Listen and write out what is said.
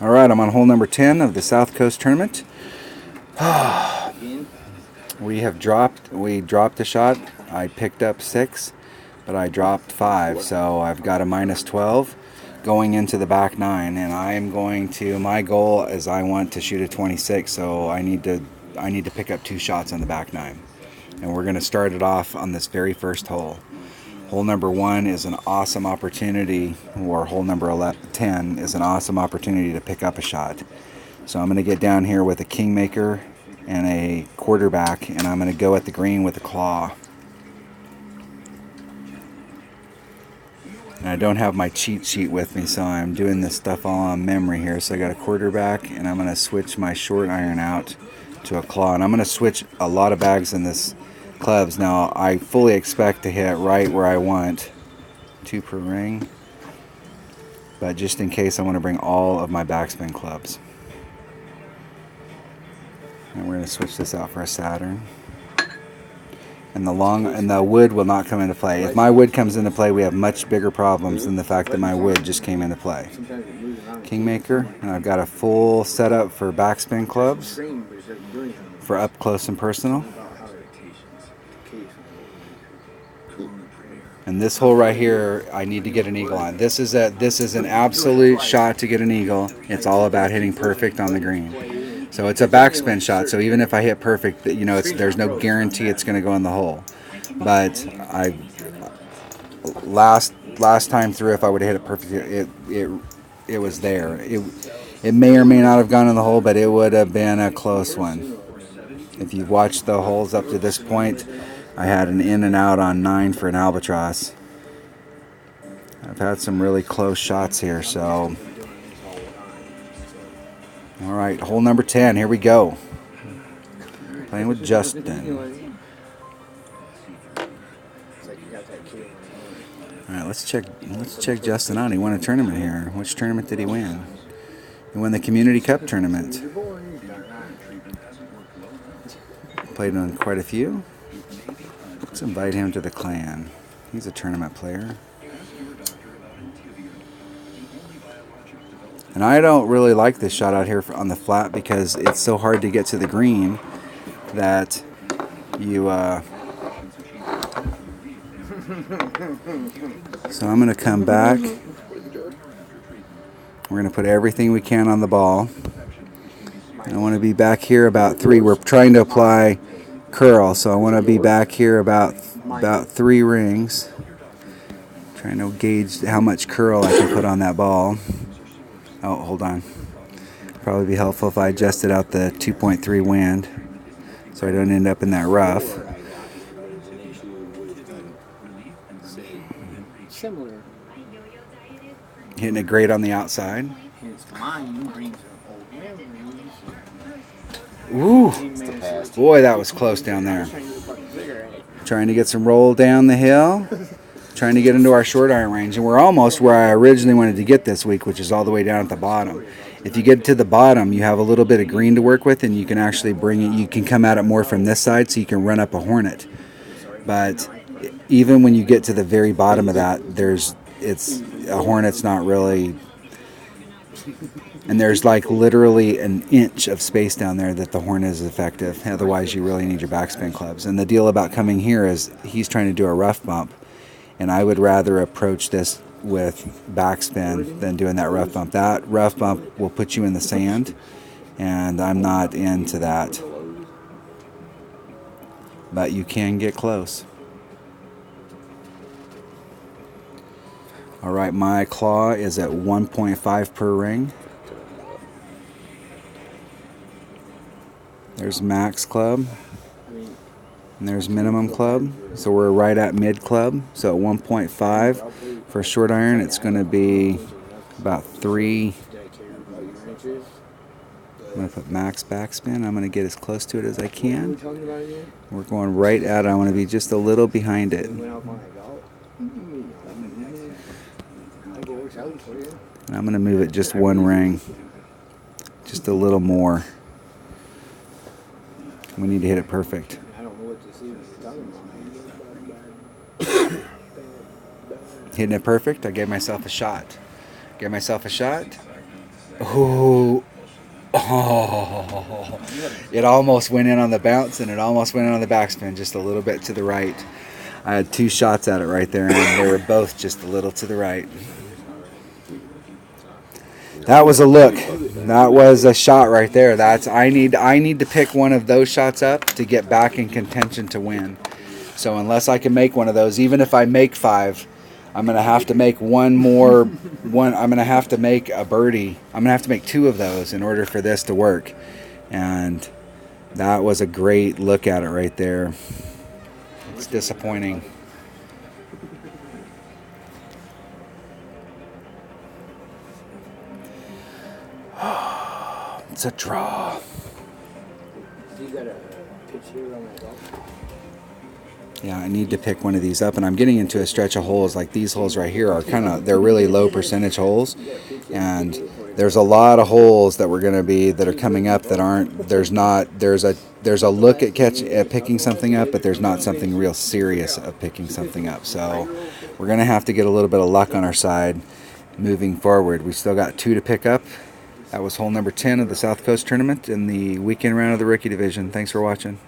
All right, I'm on hole number 10 of the Southcoast tournament. We dropped a shot. I picked up 6, but I dropped 5, so I've got a minus 12 going into the back 9, and my goal is I want to shoot a 26, so I need to pick up 2 shots on the back 9. And we're going to start it off on this very first hole. Hole number 1 is an awesome opportunity, or hole number 10 is an awesome opportunity to pick up a shot. So I'm going to get down here with a kingmaker and a quarterback, and I'm going to go at the green with a claw. And I don't have my cheat sheet with me, so I'm doing this stuff all on memory here. So I got a quarterback, and I'm going to switch my short iron out to a claw. And I'm going to switch a lot of bags in this clubs. Now, I fully expect to hit right where I want, 2 per ring. But just in case, I want to bring all of my backspin clubs. And we're going to switch this out for a Saturn. And the wood will not come into play. If my wood comes into play, we have much bigger problems than the fact that my wood just came into play. Kingmaker, and I've got a full setup for backspin clubs for up close and personal. And this hole right here, I need to get an eagle on. This is an absolute shot to get an eagle. It's all about hitting perfect on the green. So it's a backspin shot. So even if I hit perfect, there's no guarantee it's going to go in the hole. But last time through, if I would have hit it perfect, it was there. It may or may not have gone in the hole, but it would have been a close one. If you've watched the holes up to this point, I had an in and out on 9 for an albatross. I've had some really close shots here, so. All right, hole number 10, here we go. Playing with Justin. All right, let's check Justin out. He won a tournament here. Which tournament did he win? He won the Community Cup tournament. Played on quite a few. Let's invite him to the clan. He's a tournament player. And I don't really like this shot out here on the flat because it's so hard to get to the green that you... So I'm going to come back. We're going to put everything we can on the ball. I want to be back here about 3. We're trying to apply curl, so I want to be back here about 3 rings. Trying to gauge how much curl I can put on that ball. Oh, hold on. Probably be helpful if I adjusted out the 2.3 wind so I don't end up in that rough. Similar. Hitting it great on the outside. Ooh, boy, that was close down there. Trying to get some roll down the hill. Trying to get into our short iron range. And we're almost where I originally wanted to get this week, which is all the way down at the bottom. If you get to the bottom, you have a little bit of green to work with, and you can actually bring it. You can come at it more from this side, so you can run up a hornet. But even when you get to the very bottom of that, a hornet's not really... And there's like literally an inch of space down there that the horn is effective. Otherwise, you really need your backspin clubs. And the deal about coming here is he's trying to do a rough bump. And I would rather approach this with backspin than doing that rough bump. That rough bump will put you in the sand. And I'm not into that. But you can get close. All right, my claw is at 1.5 per ring. There's max club, and there's minimum club. So we're right at mid club. So at 1.5 for a short iron, it's going to be about 3. I'm going to put max backspin. I'm going to get as close to it as I can. We're going right at it. I want to be just a little behind it. And I'm going to move it just 1 ring, just a little more. We need to hit it perfect. Hitting it perfect, I gave myself a shot. Ooh. Oh, it almost went in on the bounce and it almost went in on the backspin, just a little bit to the right. I had 2 shots at it right there, and they were both just a little to the right. That was a look. That was a shot right there. I need to pick one of those shots up to get back in contention to win. So unless I can make one of those, even if I make 5, I'm going to have to make one more. I'm going to have to make a birdie. I'm going to have to make 2 of those in order for this to work. And that was a great look at it right there. It's disappointing. It's a draw. Yeah, I need to pick one of these up, and I'm getting into a stretch of holes. Like these holes right here are they're really low percentage holes, and there's a lot of holes that are coming up that aren't. There's a look at picking something up, but there's not something real serious of picking something up. So we're gonna have to get a little bit of luck on our side moving forward. We still got 2 to pick up. That was hole number 10 of the Southcoast tournament in the weekend round of the rookie division. Thanks for watching.